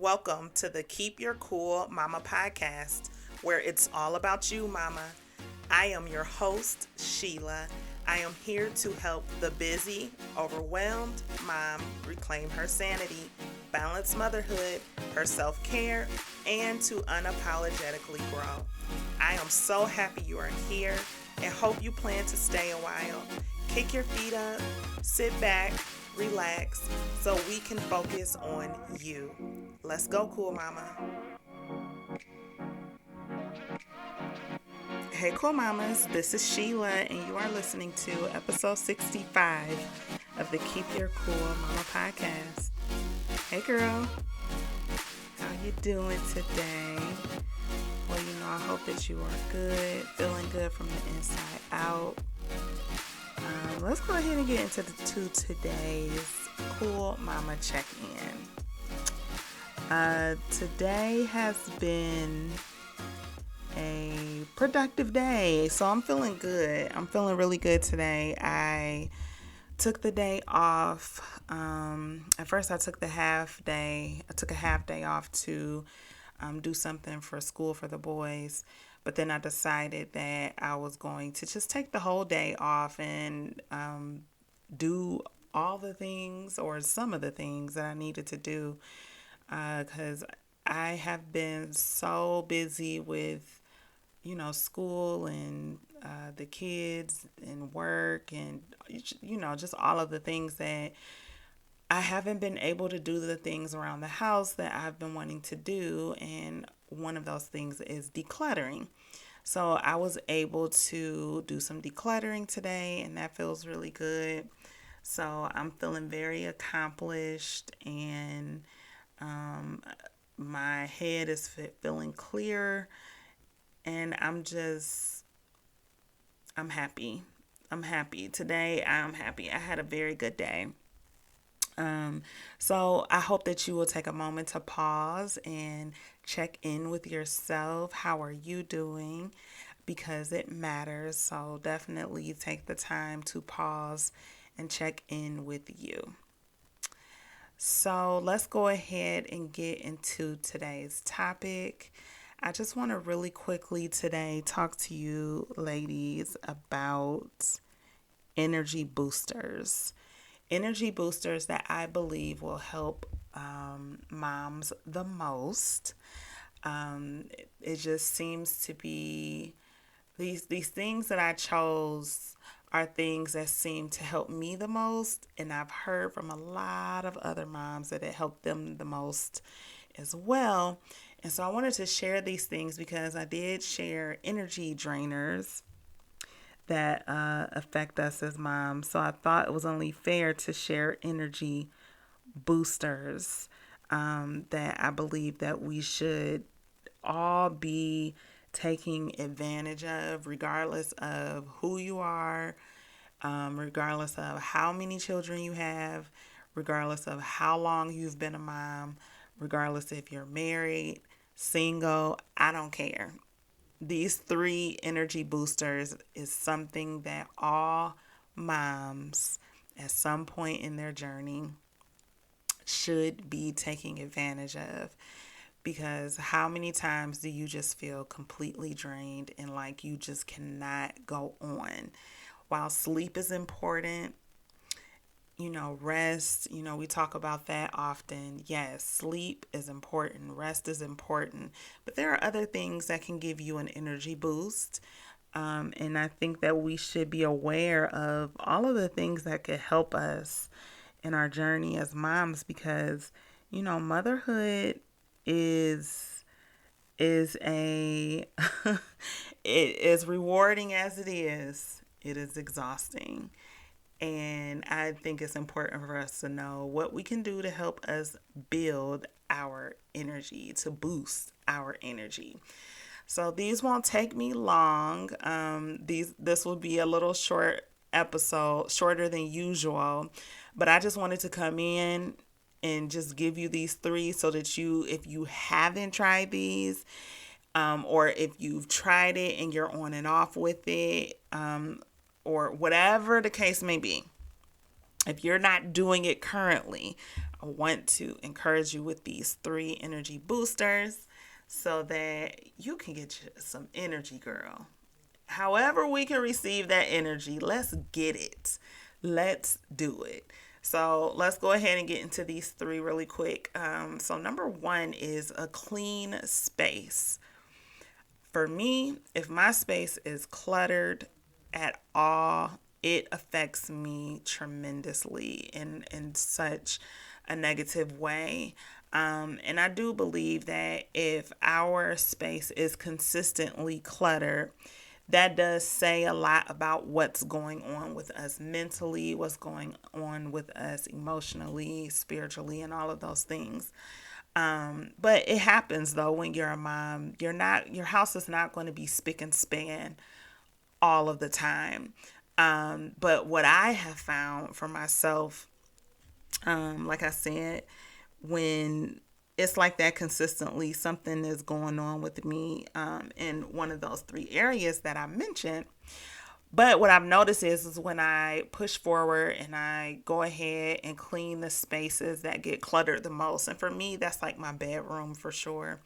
Welcome to the Keep Your Cool Mama podcast, where it's all about you, Mama. I am your host, Sheilah. I am here to help the busy, overwhelmed mom reclaim her sanity, balance motherhood, her self care, and to unapologetically grow. I am so happy you are here and hope you plan to stay a while. Kick your feet up, sit back, relax, so we can focus on you. Let's go, cool mama. Hey, cool mamas. This is Sheila, and you are listening to episode 65 of the Keep Your Cool Mama podcast. Hey, girl. How you doing today? Well, I hope that you are good, feeling good from the inside out. Let's go ahead and get into today's Cool Mama check-in. Today has been a productive day, so I'm feeling good. I'm feeling really good today. I took the day off. At first, I took a half day off to do something for school for the boys. But then I decided that I was going to just take the whole day off and do all the things or some of the things that I needed to do because I have been so busy with, school and the kids and work and, just all of the things that I haven't been able to do the things around the house that I've been wanting to do. And one of those things is decluttering. So I was able to do some decluttering today, and that feels really good. So I'm feeling very accomplished, and my head is feeling clear, and I'm happy. I'm happy. Today, I'm happy. I had a very good day. So I hope that you will take a moment to pause and check in with yourself. How are you doing? Because it matters. So definitely take the time to pause and check in with you. So let's go ahead and get into today's topic. I just want to really quickly today talk to you ladies about energy boosters. Energy boosters that I believe will help moms the most. It just seems to be these things that I chose are things that seem to help me the most, and I've heard from a lot of other moms that it helped them the most as well. And so I wanted to share these things because I did share energy drainers that affect us as moms. So I thought it was only fair to share energy boosters that I believe that we should all be taking advantage of, regardless of who you are, regardless of how many children you have, regardless of how long you've been a mom, regardless if you're married, single, I don't care. These three energy boosters is something that all moms at some point in their journey should be taking advantage of. Because how many times do you just feel completely drained and like you just cannot go on? While sleep is important, rest, we talk about that often. Yes, sleep is important, rest is important, but there are other things that can give you an energy boost. And I think that we should be aware of all of the things that could help us in our journey as moms because, motherhood is a it is rewarding as it is exhausting. And I think it's important for us to know what we can do to help us build our energy, to boost our energy. So these won't take me long. This will be a little short episode, shorter than usual. But I just wanted to come in and just give you these three so that if you haven't tried these, or if you've tried it and you're on and off with it, or whatever the case may be, if you're not doing it currently, I want to encourage you with these 3 energy boosters so that you can get you some energy, girl. However we can receive that energy, let's get it. Let's do it. So let's go ahead and get into these 3 really quick. So number 1 is a clean space. For me, if my space is cluttered at all, it affects me tremendously in such a negative way. And I do believe that if our space is consistently cluttered, that does say a lot about what's going on with us mentally, what's going on with us emotionally, spiritually, and all of those things. But it happens though when you're a mom. Your house is not going to be spick and span all of the time. But what I have found for myself, like I said, when it's like that consistently, something is going on with me in one of those 3 areas that I mentioned. But what I've noticed is when I push forward and I go ahead and clean the spaces that get cluttered the most. And for me, that's like my bedroom for sure.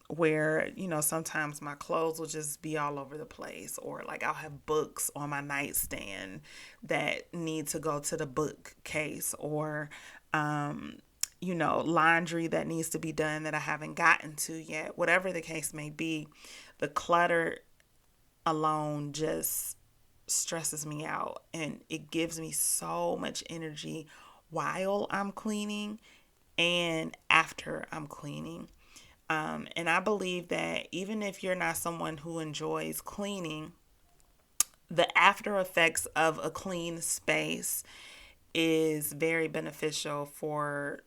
Where, sometimes my clothes will just be all over the place, or like I'll have books on my nightstand that need to go to the bookcase, or, laundry that needs to be done that I haven't gotten to yet. Whatever the case may be, the clutter alone just stresses me out, and it gives me so much energy while I'm cleaning and after I'm cleaning. And I believe that even if you're not someone who enjoys cleaning, the after effects of a clean space is very beneficial for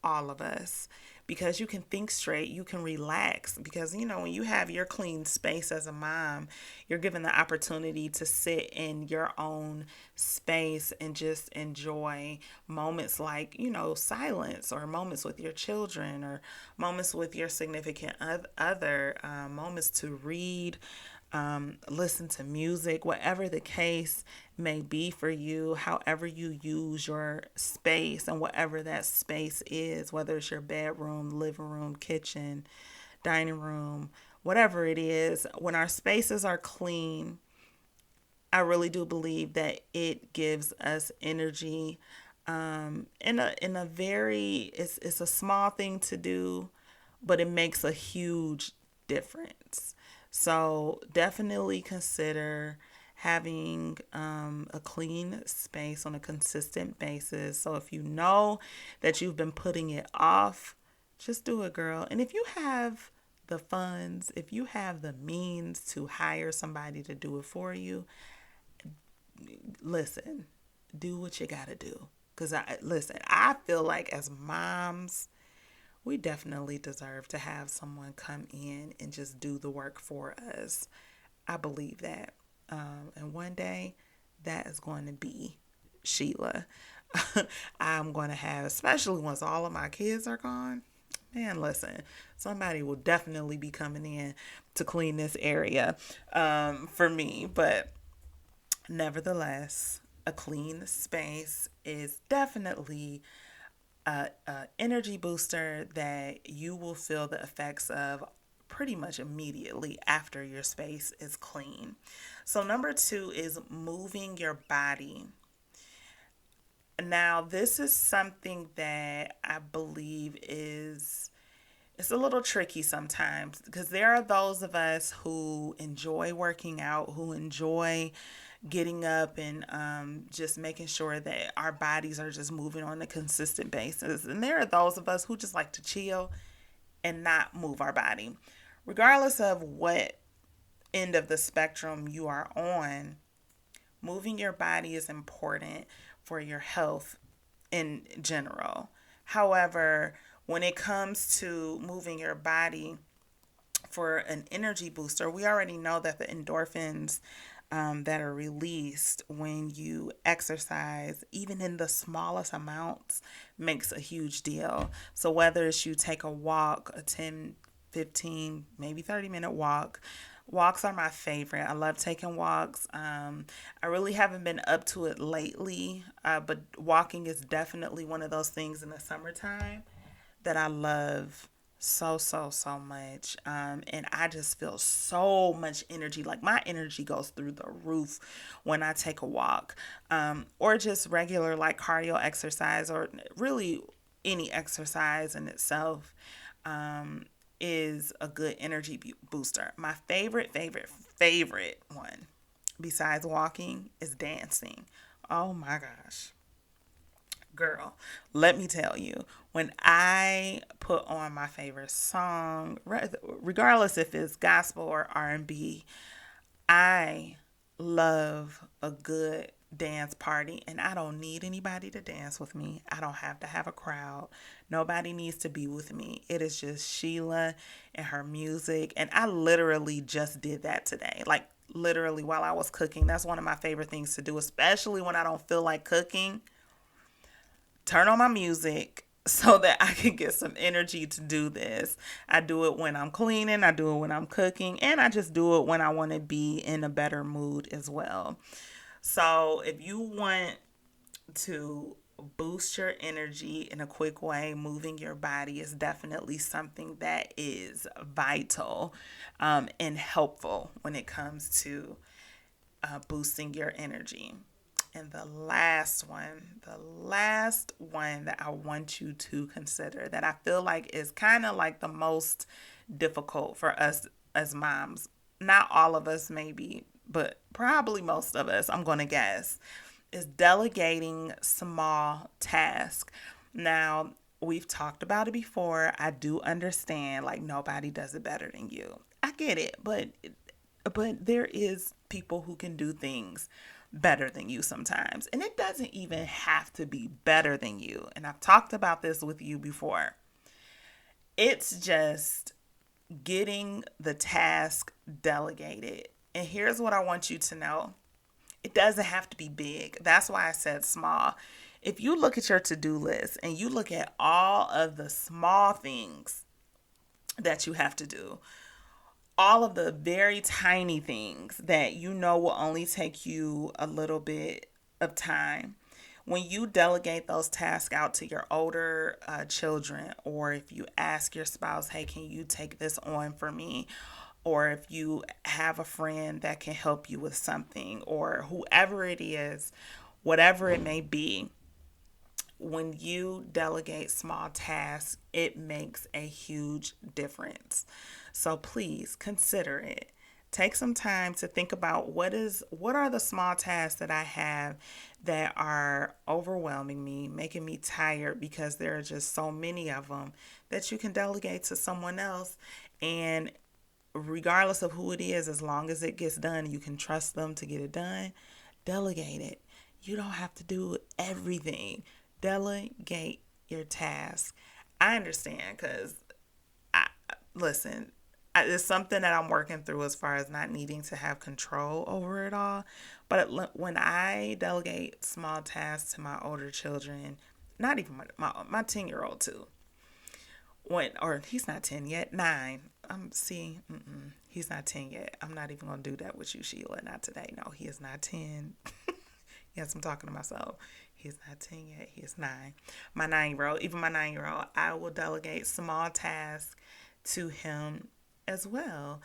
all of us, because you can think straight, you can relax, because when you have your clean space as a mom, you're given the opportunity to sit in your own space and just enjoy moments like silence, or moments with your children, or moments with your significant other, moments to read, listen to music, whatever the case may be for you, however you use your space and whatever that space is, whether it's your bedroom, living room, kitchen, dining room, whatever it is. When our spaces are clean, I really do believe that it gives us energy. In a very, it's a small thing to do, but it makes a huge difference. So definitely consider having a clean space on a consistent basis. So if you know that you've been putting it off, just do it, girl. And if you have the funds, if you have the means to hire somebody to do it for you, listen, do what you got to do. Because I feel like as moms, we definitely deserve to have someone come in and just do the work for us. I believe that. And one day that is going to be Sheilah. I'm going to have, especially once all of my kids are gone. Man, listen, somebody will definitely be coming in to clean this area for me. But nevertheless, a clean space is definitely a energy booster that you will feel the effects of pretty much immediately after your space is clean. So number 2 is moving your body. Now, this is something that I believe it's a little tricky sometimes, because there are those of us who enjoy working out, who enjoy getting up and just making sure that our bodies are just moving on a consistent basis. And there are those of us who just like to chill and not move our body. Regardless of what end of the spectrum you are on, moving your body is important for your health in general. However, when it comes to moving your body for an energy booster, we already know that the endorphins that are released when you exercise, even in the smallest amounts, makes a huge deal. So whether it's you take a walk, a 10, 15, maybe 30-minute walk, Walks are my favorite. I love taking walks. I really haven't been up to it lately, but walking is definitely one of those things in the summertime that I love so much. And I just feel so much energy. Like my energy goes through the roof when I take a walk, or just regular like cardio exercise, or really any exercise in itself. Is a good energy booster. My favorite one, besides walking, is dancing. Oh my gosh. Girl, let me tell you, when I put on my favorite song, regardless if it's gospel or R&B, I love a good dance party, and I don't need anybody to dance with me. I don't have to have a crowd. Nobody needs to be with me. It is just Sheilah and her music. And I literally just did that today. Like literally while I was cooking. That's one of my favorite things to do, especially when I don't feel like cooking. Turn on my music so that I can get some energy to do this. I do it when I'm cleaning, I do it when I'm cooking, and I just do it when I want to be in a better mood as well. So, if you want to boost your energy in a quick way, moving your body is definitely something that is vital, and helpful when it comes to boosting your energy. And the last one that I want you to consider, that I feel like is kind of like the most difficult for us as moms. Not all of us, maybe, but probably most of us, I'm going to guess, is delegating small tasks. Now, we've talked about it before. I do understand, like, nobody does it better than you. I get it, but there is people who can do things better than you sometimes. And it doesn't even have to be better than you. And I've talked about this with you before. It's just getting the task delegated. And here's what I want you to know. It doesn't have to be big. That's why I said small. If you look at your to-do list and you look at all of the small things that you have to do, all of the very tiny things that you know will only take you a little bit of time, when you delegate those tasks out to your older children, or if you ask your spouse, hey, can you take this on for me? Or if you have a friend that can help you with something, or whoever it is, whatever it may be, when you delegate small tasks, it makes a huge difference. So please consider it. Take some time to think about what are the small tasks that I have that are overwhelming me, making me tired, because there are just so many of them, that you can delegate to someone else. And regardless of who it is, as long as it gets done, you can trust them to get it done, delegate it. You don't have to do everything. Delegate your task. I understand, because listen, it's something that I'm working through as far as not needing to have control over it all. But when I delegate small tasks to my older children, not even my 10-year-old too, or he's not 10 yet, 9. He's not 10 yet. I'm not even gonna do that with you, Sheilah. Not today. No, he is not 10. Yes, I'm talking to myself. He's not 10 yet. He is 9. My 9-year-old, I will delegate small tasks to him as well,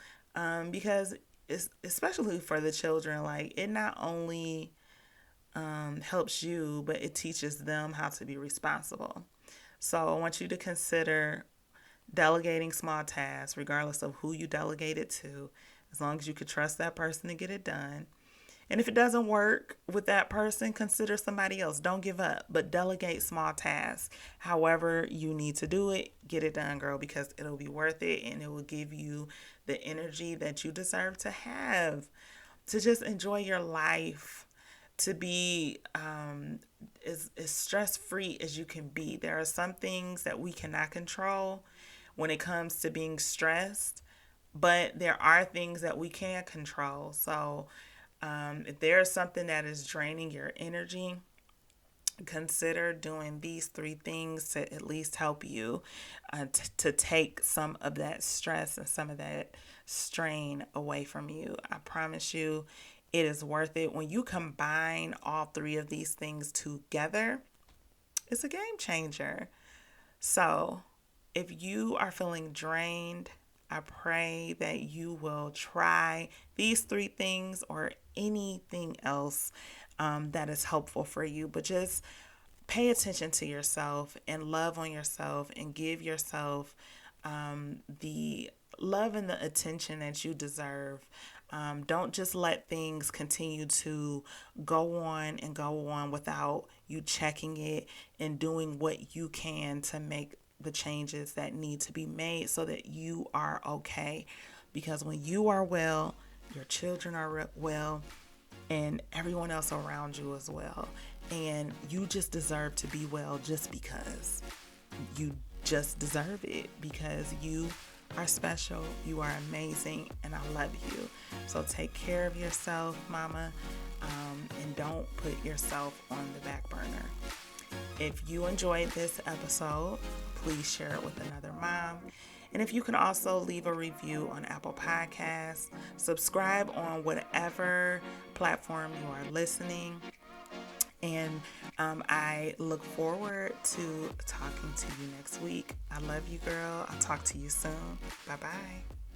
because it's, especially for the children, like it not only helps you, but it teaches them how to be responsible. So I want you to consider delegating small tasks, regardless of who you delegate it to, as long as you could trust that person to get it done. And if it doesn't work with that person, consider somebody else. Don't give up, but delegate small tasks. However you need to do it, get it done, girl, because it'll be worth it, and it will give you the energy that you deserve to have, to just enjoy your life, to be as stress-free as you can be. There are some things that we cannot control when it comes to being stressed, but there are things that we can control. So if there's something that is draining your energy, consider doing these three things to at least help you to take some of that stress and some of that strain away from you. I promise you, it is worth it. When you combine all three of these things together, it's a game changer. So, if you are feeling drained, I pray that you will try these three things or anything else that is helpful for you. But just pay attention to yourself and love on yourself and give yourself the love and the attention that you deserve. Don't just let things continue to go on and go on without you checking it and doing what you can to make the changes that need to be made so that you are okay. Because when you are well, your children are well, and everyone else around you as well. And you just deserve to be well just because. You just deserve it because you are special, you are amazing, and I love you. So take care of yourself, mama, and don't put yourself on the back burner. If you enjoyed this episode, please share it with another mom. And if you can also leave a review on Apple Podcasts, subscribe on whatever platform you are listening. And I look forward to talking to you next week. I love you, girl. I'll talk to you soon. Bye-bye.